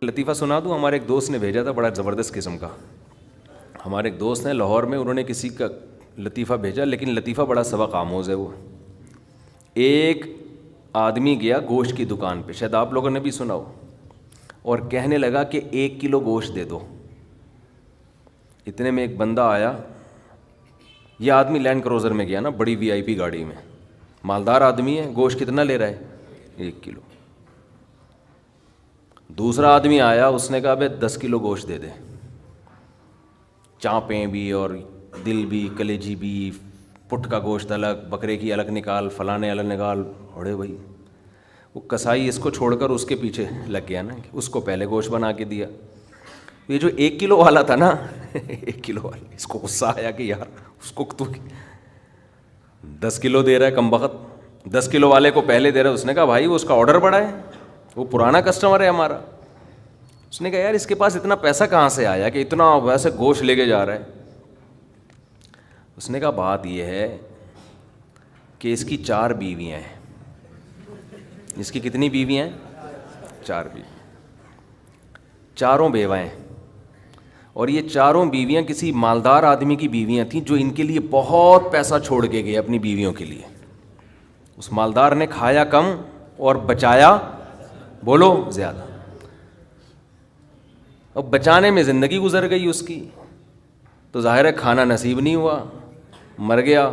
لطیفہ سنا دوں. ہمارے ایک دوست نے بھیجا تھا, بڑا زبردست قسم کا. ہمارے ایک دوست ہیں لاہور میں, انہوں نے کسی کا لطیفہ بھیجا, لیکن لطیفہ بڑا سبق آموز ہے. وہ ایک آدمی گیا گوشت کی دکان پہ, شاید آپ لوگوں نے بھی سنا ہو, اور کہنے لگا کہ 1 کلو گوشت دے دو. اتنے میں ایک بندہ آیا. یہ آدمی لینڈ کروزر میں گیا نا, بڑی VIP گاڑی میں, مالدار آدمی ہے. گوشت کتنا لے رہا ہے؟ 1 کلو. دوسرا آدمی آیا, اس نے کہا بھائی 10 کلو گوشت دے دے, چانپیں بھی اور دل بھی, کلیجی بھی, پٹ کا گوشت الگ, بکرے کی الگ نکال, فلانے الگ نکال. اڑے بھائی, وہ کسائی اس کو چھوڑ کر اس کے پیچھے لگ گیا نا, اس کو پہلے گوشت بنا کے دیا. یہ جو 1 کلو والا تھا نا 1 کلو والا, اس کو غصہ آیا کہ یار اس کو تو 10 کلو دے رہا ہے کم بخت, 10 کلو والے کو پہلے دے رہا ہے. اس نے کہا بھائی وہ اس کا آرڈر بڑا ہے, وہ پرانا کسٹمر ہے ہمارا. اس نے کہا یار اس کے پاس اتنا پیسہ کہاں سے آیا کہ اتنا ویسے گوشت لے کے جا رہا ہے. اس نے کہا بات یہ ہے کہ اس کی 4 بیویاں ہیں. اس کی کتنی بیویاں ہیں؟ 4 بیوی, چاروں بیوہ ہیں. اور یہ چاروں بیویاں کسی مالدار آدمی کی بیویاں تھیں جو ان کے لیے بہت پیسہ چھوڑ کے گئے اپنی بیویوں کے لیے. اس مالدار نے کھایا کم اور بچایا بولو زیادہ. اب بچانے میں زندگی گزر گئی اس کی, تو ظاہر ہے کھانا نصیب نہیں ہوا, مر گیا.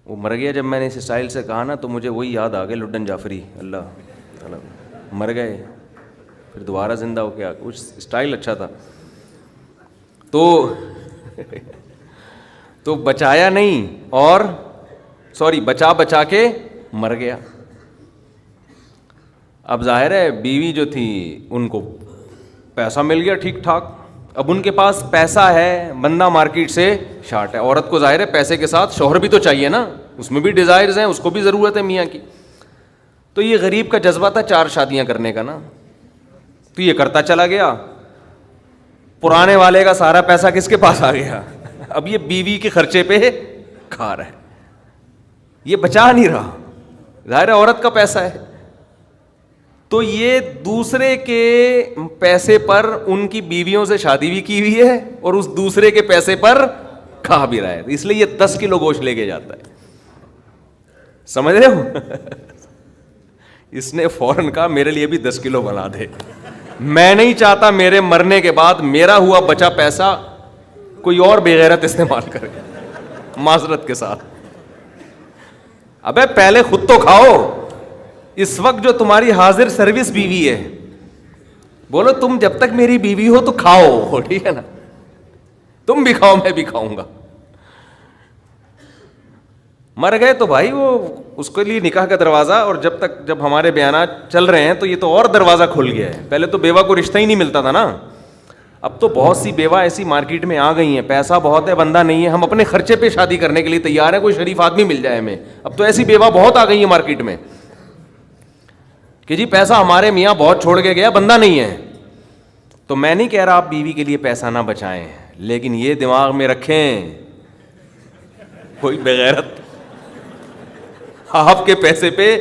وہ مر گیا جب میں نے اس اسٹائل سے کہا نا, تو مجھے وہی یاد آ گیا لڈن جعفری, اللہ مر گئے پھر دوبارہ زندہ ہو گیا. کچھ اسٹائل اچھا تھا. تو بچایا نہیں, اور بچا کے مر گیا. اب ظاہر ہے بیوی جو تھی ان کو پیسہ مل گیا ٹھیک ٹھاک. اب ان کے پاس پیسہ ہے, بندہ مارکیٹ سے شارٹ ہے. عورت کو ظاہر ہے پیسے کے ساتھ شوہر بھی تو چاہیے نا, اس میں بھی ڈیزائرز ہیں, اس کو بھی ضرورت ہے میاں کی. تو یہ غریب کا جذبہ تھا 4 شادیاں کرنے کا نا, تو یہ کرتا چلا گیا. پرانے والے کا سارا پیسہ کس کے پاس آ گیا؟ اب یہ بیوی کے خرچے پہ کھا رہا ہے, یہ بچا نہیں رہا. ظاہر ہے عورت کا پیسہ ہے, تو یہ دوسرے کے پیسے پر ان کی بیویوں سے شادی بھی کی ہوئی ہے, اور اس دوسرے کے پیسے پر کھا بھی رہا ہے. اس لیے یہ 10 کلو گوشت لے کے جاتا ہے. سمجھ رہے ہو؟ اس نے فوراً کہا میرے لیے بھی 10 کلو بنا دے. میں نہیں چاہتا میرے مرنے کے بعد میرا ہوا بچا پیسہ کوئی اور بے غیرت استعمال کرے. معذرت کے ساتھ, ابے پہلے خود تو کھاؤ. اس وقت جو تمہاری حاضر سروس بیوی ہے, بولو تم جب تک میری بیوی ہو تو کھاؤ, ٹھیک ہے نا, تم بھی کھاؤ میں بھی کھاؤں گا. مر گئے تو بھائی وہ اس کے لیے نکاح کا دروازہ, اور جب ہمارے بیانات چل رہے ہیں تو یہ تو اور دروازہ کھل گیا ہے. پہلے تو بیوہ کو رشتہ ہی نہیں ملتا تھا نا, اب تو بہت سی بیوہ ایسی مارکیٹ میں آ گئی ہیں, پیسہ بہت ہے, بندہ نہیں ہے, ہم اپنے خرچے پہ شادی کرنے کے لیے تیار ہیں, کوئی شریف آدمی مل جائے ہمیں. اب تو ایسی بیوہ بہت آ گئی ہیں مارکیٹ میں کہ جی پیسہ ہمارے میاں بہت چھوڑ کے گیا, بندہ نہیں ہے. تو میں نہیں کہہ رہا آپ بیوی کے لیے پیسہ نہ بچائیں, لیکن یہ دماغ میں رکھیں کوئی بغیرت آپ کے پیسے پہ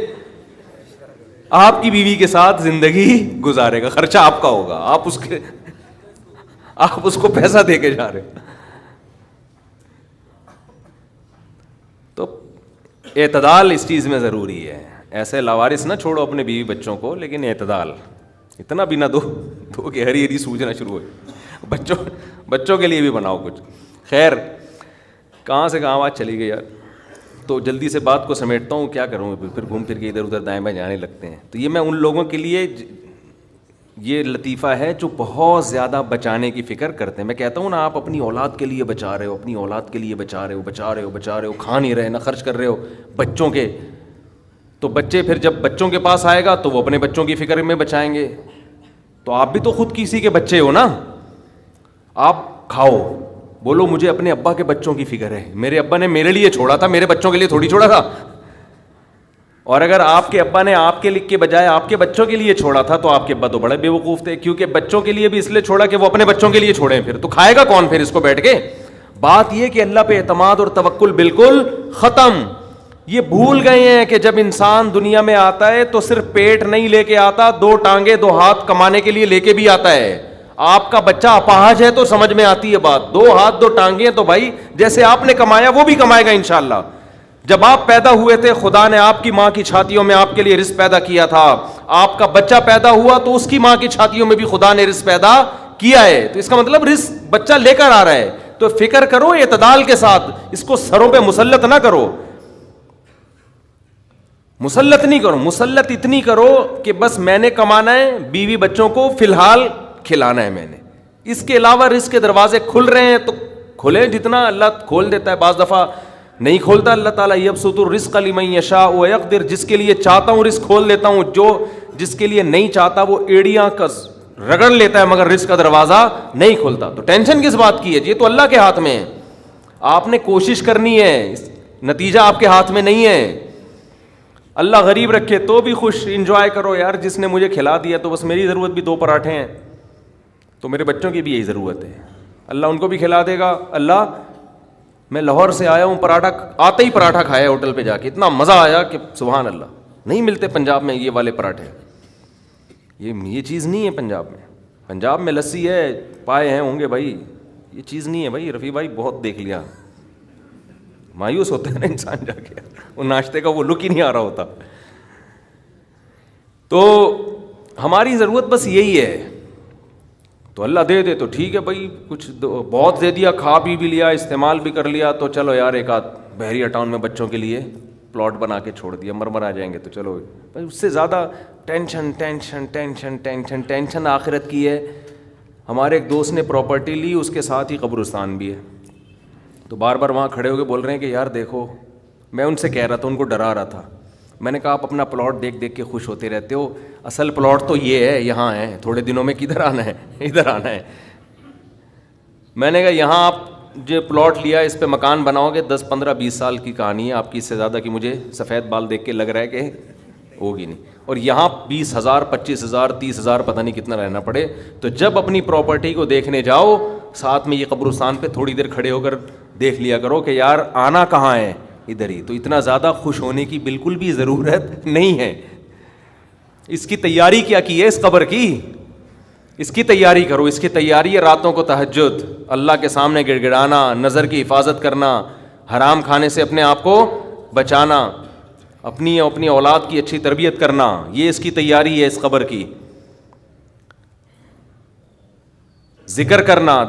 آپ کی بیوی کے ساتھ زندگی گزارے گا, خرچہ آپ کا ہوگا, آپ اس کو پیسہ دے کے جا رہے. تو اعتدال اس چیز میں ضروری ہے. ایسے لاوارث نہ چھوڑو اپنے بیوی بچوں کو, لیکن اعتدال. اتنا بھی نہ دو کہ ہری ہری سوجنا شروع ہو. بچوں کے لیے بھی بناؤ کچھ. خیر, کہاں سے کہاں بات چلی گئی یار. تو جلدی سے بات کو سمیٹتا ہوں, کیا کروں, پھر گھوم پھر کے ادھر ادھر دائیں بائیں جانے لگتے ہیں. تو یہ میں ان لوگوں کے لیے یہ لطیفہ ہے جو بہت زیادہ بچانے کی فکر کرتے ہیں. میں کہتا ہوں نا, آپ اپنی اولاد کے لیے بچا رہے ہو, اپنی اولاد کے لیے بچا رہے ہو, کھا نہیں رہے, نہ خرچ کر رہے ہو بچوں کے. تو بچے پھر جب بچوں کے پاس آئے گا تو وہ اپنے بچوں کی فکر میں بچائیں گے. تو آپ بھی تو خود کسی کے بچے ہو نا. آپ کھاؤ, بولو مجھے اپنے ابا کے بچوں کی فکر ہے, میرے ابا نے میرے لیے چھوڑا تھا, میرے بچوں کے لیے تھوڑی چھوڑا تھا. اور اگر آپ کے ابا نے آپ کے لکھ کے بجائے آپ کے بچوں کے لیے چھوڑا تھا تو آپ کے ابا تو بڑے بے وقوف تھے, کیونکہ بچوں کے لیے بھی اس لیے چھوڑا کہ وہ اپنے بچوں کے لیے چھوڑیں. پھر تو کھائے گا کون پھر اس کو بیٹھ کے. بات یہ کہ اللہ پہ اعتماد اور توکل بالکل ختم. یہ بھول گئے ہیں کہ جب انسان دنیا میں آتا ہے تو صرف پیٹ نہیں لے کے آتا, 2 ٹانگیں 2 ہاتھ کمانے کے لیے لے کے بھی آتا ہے. آپ کا بچہ اپاہج ہے تو سمجھ میں آتی ہے بات, 2 ہاتھ 2 ٹانگیں, تو بھائی جیسے آپ نے کمایا وہ بھی کمائے گا انشاءاللہ. جب آپ پیدا ہوئے تھے خدا نے آپ کی ماں کی چھاتیوں میں آپ کے لیے رزق پیدا کیا تھا, آپ کا بچہ پیدا ہوا تو اس کی ماں کی چھاتیوں میں بھی خدا نے رزق پیدا کیا ہے. تو اس کا مطلب رزق بچہ لے کر آ رہا ہے. تو فکر کرو اعتدال کے ساتھ, اس کو سروں پہ مسلط نہ کرو, مسلط نہیں کرو. مسلط اتنی کرو کہ بس میں نے کمانا ہے, بیوی بچوں کو فی الحال کھلانا ہے میں نے, اس کے علاوہ رزق کے دروازے کھل رہے ہیں تو کھلے, جتنا اللہ کھول دیتا ہے, بعض دفعہ نہیں کھولتا اللہ تعالیٰ. یبسط الرزق لمن یشاء ویقدر, جس کے لیے چاہتا ہوں رزق کھول دیتا ہوں, جو جس کے لیے نہیں چاہتا وہ ایڑیاں کس رگڑ لیتا ہے مگر رزق کا دروازہ نہیں کھولتا. تو ٹینشن کس بات کی ہے, یہ تو اللہ کے ہاتھ میں ہے. آپ نے کوشش کرنی ہے, نتیجہ آپ کے ہاتھ میں نہیں ہے. اللہ غریب رکھے تو بھی خوش, انجوائے کرو یار, جس نے مجھے کھلا دیا تو بس میری ضرورت بھی 2 پراٹھے ہیں تو میرے بچوں کی بھی یہی ضرورت ہے, اللہ ان کو بھی کھلا دے گا. اللہ میں لاہور سے آیا ہوں, پراٹھا آتے ہی پراٹھا کھایا ہوٹل پہ جا کے, اتنا مزہ آیا کہ سبحان اللہ, نہیں ملتے پنجاب میں یہ والے پراٹھے. یہ چیز نہیں ہے پنجاب میں. پنجاب میں لسی ہے, پائے ہیں ہوں گے بھائی, یہ چیز نہیں ہے بھائی. رفیع بھائی بہت دیکھ لیا, مایوس ہوتا ہے نا انسان جا کے, وہ ناشتے کا وہ لک ہی نہیں آ رہا ہوتا. تو ہماری ضرورت بس یہی ہے, تو اللہ دے دے تو ٹھیک ہے بھائی, کچھ بہت دے دیا, کھا بھی لیا, استعمال بھی کر لیا, تو چلو یار ایک آدھ بحریہ ٹاؤن میں بچوں کے لیے پلاٹ بنا کے چھوڑ دیا, مرمر آ جائیں گے تو چلو بھائی. اس سے زیادہ tension tension tension tension tension آخرت کی ہے. ہمارے ایک دوست نے پراپرٹی لی, اس کے ساتھ ہی قبرستان بھی ہے, تو بار بار وہاں کھڑے ہو کے بول رہے ہیں کہ یار دیکھو, میں ان سے کہہ رہا تھا, ان کو ڈرا رہا تھا. میں نے کہا آپ اپنا پلاٹ دیکھ دیکھ کے خوش ہوتے رہتے ہو, اصل پلاٹ تو یہ ہے, یہاں ہے, تھوڑے دنوں میں کدھر آنا ہے, ادھر آنا ہے. میں نے کہا یہاں آپ جو پلاٹ لیا اس پہ مکان بناؤ گے, 10 15 20 سال کی کہانی ہے آپ کی, اس سے زیادہ کی مجھے سفید بال دیکھ کے لگ رہا ہے کہ ہوگی نہیں. اور یہاں 20,000 25,000 30,000 پتہ نہیں کتنا رہنا پڑے. تو جب اپنی پراپرٹی کو دیکھنے جاؤ, ساتھ میں یہ قبرستان پہ تھوڑی دیر کھڑے ہو کر دیکھ لیا کرو کہ یار آنا کہاں ہے, ادھر ہی. تو اتنا زیادہ خوش ہونے کی بالکل بھی ضرورت نہیں ہے. اس کی تیاری کیا کی ہے, اس قبر کی, اس کی تیاری کرو. اس کی تیاری ہے راتوں کو تہجد, اللہ کے سامنے گڑ گڑانا, نظر کی حفاظت کرنا, حرام کھانے سے اپنے آپ کو بچانا, اپنی اولاد کی اچھی تربیت کرنا. یہ اس کی تیاری ہے اس قبر کی. ذکر کرنا,